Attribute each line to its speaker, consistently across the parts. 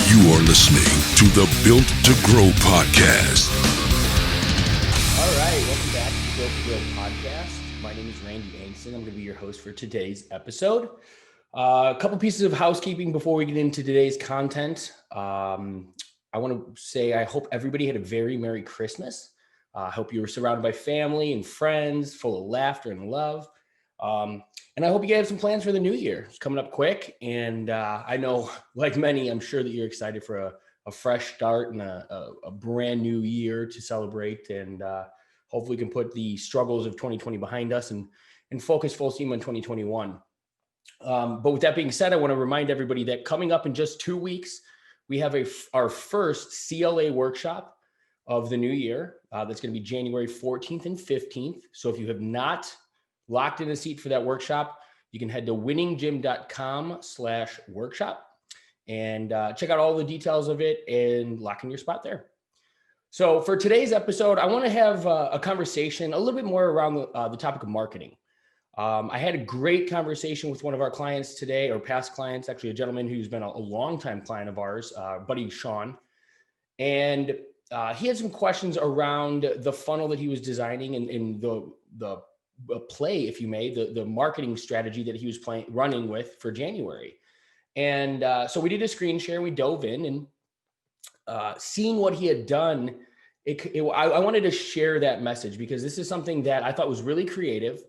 Speaker 1: You are listening to the Built to Grow podcast.
Speaker 2: All right, welcome back to the Built to Grow podcast. My name is Randy Angson. I'm going to be your host for today's episode. A couple pieces of housekeeping before we get into today's content. I want to say I hope everybody had a very Merry Christmas. I hope you were surrounded by family and friends, full of laughter and love. And I hope you guys have some plans for the new year. It's coming up quick. And I know, like many, I'm sure that you're excited for a fresh start and a brand new year to celebrate. And hopefully we can put the struggles of 2020 behind us and focus full steam on 2021. But with that being said, I want to remind everybody that coming up in just 2 weeks, we have our first CLA workshop of the new year. That's going to be January 14th and 15th. So if you have not locked in a seat for that workshop, you can head to winninggym.com/workshop and check out all the details of it and lock in your spot there. So for today's episode, I want to have a conversation a little bit more around the topic of marketing. I had a great conversation with one of our clients today, or past clients, actually a gentleman who's been a longtime client of ours, buddy Sean. And he had some questions around the funnel that he was designing and the play, if you may, the marketing strategy that he was running with for January. And so we did a screen share, we dove in and seeing what he had done, I wanted to share that message because this is something that I thought was really creative.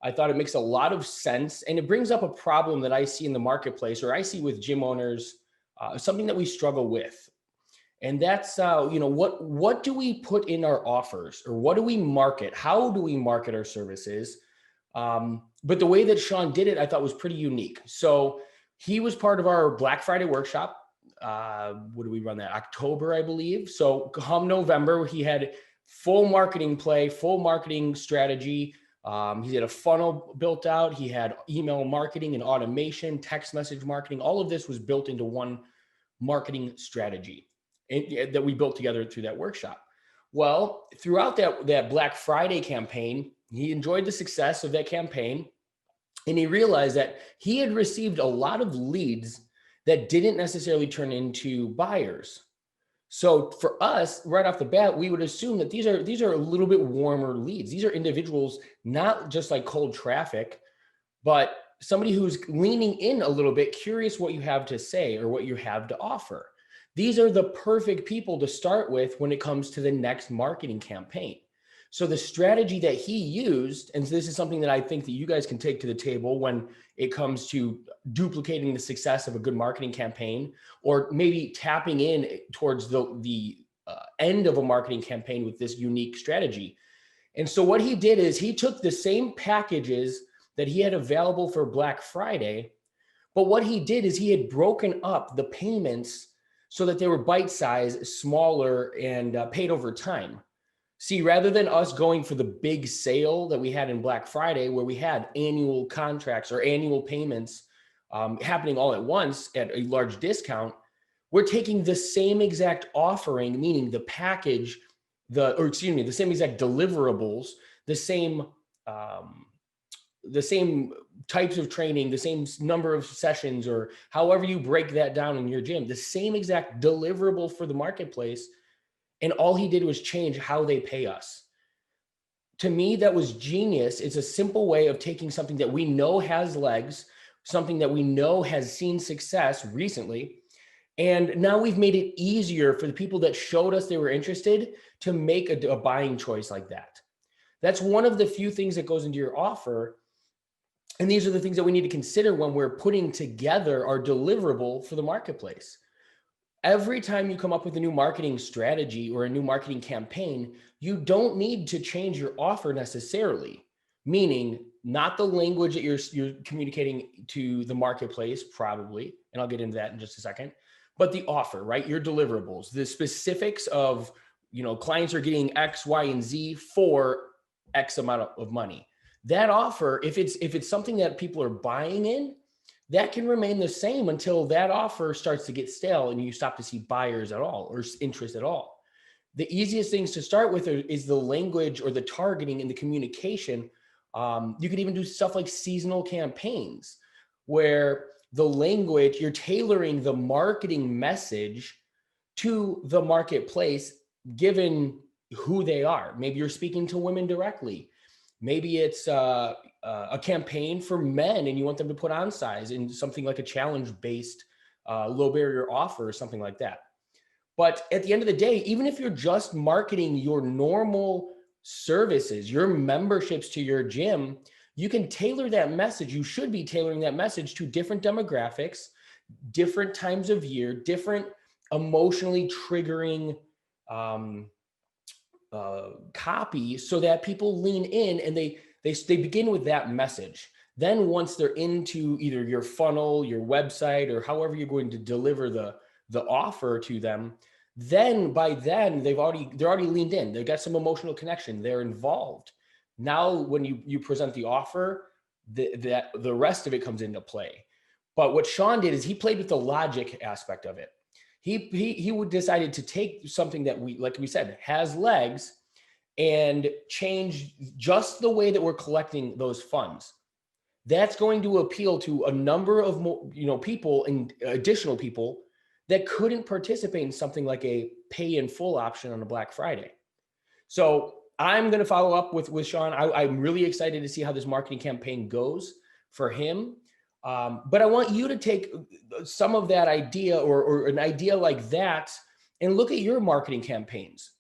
Speaker 2: I thought it makes a lot of sense and it brings up a problem that I see in the marketplace or I see with gym owners, something that we struggle with. And that's, what do we put in our offers or what do we market? How do we market our services? But the way that Sean did it, I thought was pretty unique. So he was part of our Black Friday workshop. What do we run that? October, I believe. So come November, he had full marketing play, full marketing strategy. He had a funnel built out. He had email marketing and automation, text message marketing. All of this was built into one marketing strategy that we built together through that workshop. Well, throughout that Black Friday campaign, he enjoyed the success of that campaign. And he realized that he had received a lot of leads that didn't necessarily turn into buyers. So for us, right off the bat, we would assume that these are a little bit warmer leads. These are individuals, not just like cold traffic, but somebody who's leaning in a little bit, curious what you have to say or what you have to offer. These are the perfect people to start with when it comes to the next marketing campaign. So the strategy that he used, and this is something that I think that you guys can take to the table when it comes to duplicating the success of a good marketing campaign, or maybe tapping in towards the end of a marketing campaign with this unique strategy. And so what he did is he took the same packages that he had available for Black Friday, but what he did is he had broken up the payments so that they were bite-sized, smaller, and paid over time. See, rather than us going for the big sale that we had in Black Friday, where we had annual contracts or annual payments happening all at once at a large discount, we're taking the same exact offering, meaning the package, the same exact deliverables, the same types of training, the same number of sessions, or however you break that down in your gym, the same exact deliverable for the marketplace. And all he did was change how they pay us. To me, that was genius. It's a simple way of taking something that we know has legs, something that we know has seen success recently. And now we've made it easier for the people that showed us they were interested to make a buying choice like that. That's one of the few things that goes into your offer. And these are the things that we need to consider when we're putting together our deliverable for the marketplace. Every time you come up with a new marketing strategy or a new marketing campaign, you don't need to change your offer necessarily, meaning not the language that you're communicating to the marketplace, probably, and I'll get into that in just a second, but the offer, right? Your deliverables, the specifics of, clients are getting X, Y, and Z for X amount of money. That offer, if it's something that people are buying in, that can remain the same until that offer starts to get stale and you stop to see buyers at all or interest at all. The easiest things to start with is the language or the targeting and the communication. You could even do stuff like seasonal campaigns where the language, you're tailoring the marketing message to the marketplace, given who they are. Maybe you're speaking to women directly. Maybe it's a campaign for men and you want them to put on size in something like a challenge-based low barrier offer or something like that. But at the end of the day, even if you're just marketing your normal services, your memberships to your gym, you can tailor that message. You should be tailoring that message to different demographics, different times of year, different emotionally triggering copy, so that people lean in and they begin with that message. Then once they're into either your funnel, your website, or however you're going to deliver the offer to them, then by then they're already leaned in. They've got some emotional connection. They're involved. Now, when you present the offer, the rest of it comes into play. But what Sean did is he played with the logic aspect of it. He decided to take something that like we said, has legs, and change just the way that we're collecting those funds. That's going to appeal to a number of more, people and additional people that couldn't participate in something like a pay in full option on a Black Friday. So I'm going to follow up with Sean. I'm really excited to see how this marketing campaign goes for him. But I want you to take some of that idea or an idea like that and look at your marketing campaigns.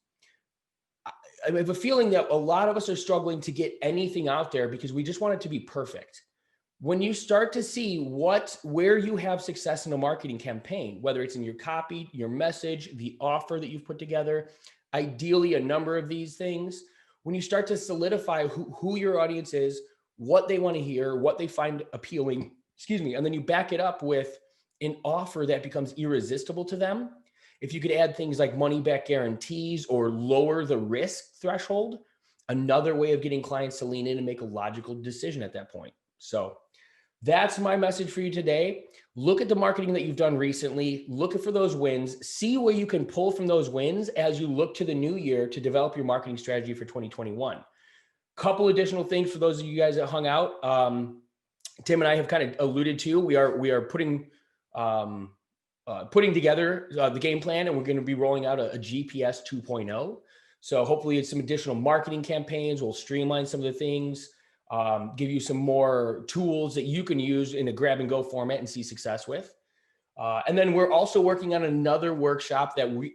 Speaker 2: I have a feeling that a lot of us are struggling to get anything out there because we just want it to be perfect. When you start to see where you have success in a marketing campaign, whether it's in your copy, your message, the offer that you've put together, ideally a number of these things, when you start to solidify who your audience is, what they want to hear, what they find appealing, and then you back it up with an offer that becomes irresistible to them. If you could add things like money back guarantees or lower the risk threshold, another way of getting clients to lean in and make a logical decision at that point. So that's my message for you today. Look at the marketing that you've done recently, look for those wins, see where you can pull from those wins as you look to the new year to develop your marketing strategy for 2021. Couple additional things for those of you guys that hung out. Tim and I have kind of alluded to, we are putting together the game plan, and we're going to be rolling out a GPS 2.0. So hopefully it's some additional marketing campaigns. We'll streamline some of the things, give you some more tools that you can use in a grab and go format and see success with. And then we're also working on another workshop that we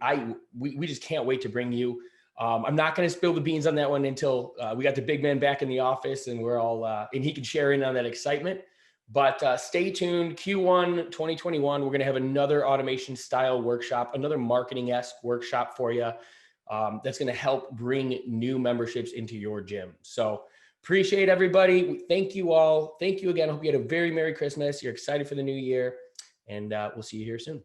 Speaker 2: just can't wait to bring you. I'm not going to spill the beans on that one until we got the big man back in the office and we're all, and he can share in on that excitement. But stay tuned. Q1 2021, we're going to have another automation style workshop, another marketing-esque workshop for you that's going to help bring new memberships into your gym. So appreciate everybody. Thank you all. Thank you again. I hope you had a very Merry Christmas. You're excited for the new year, and we'll see you here soon.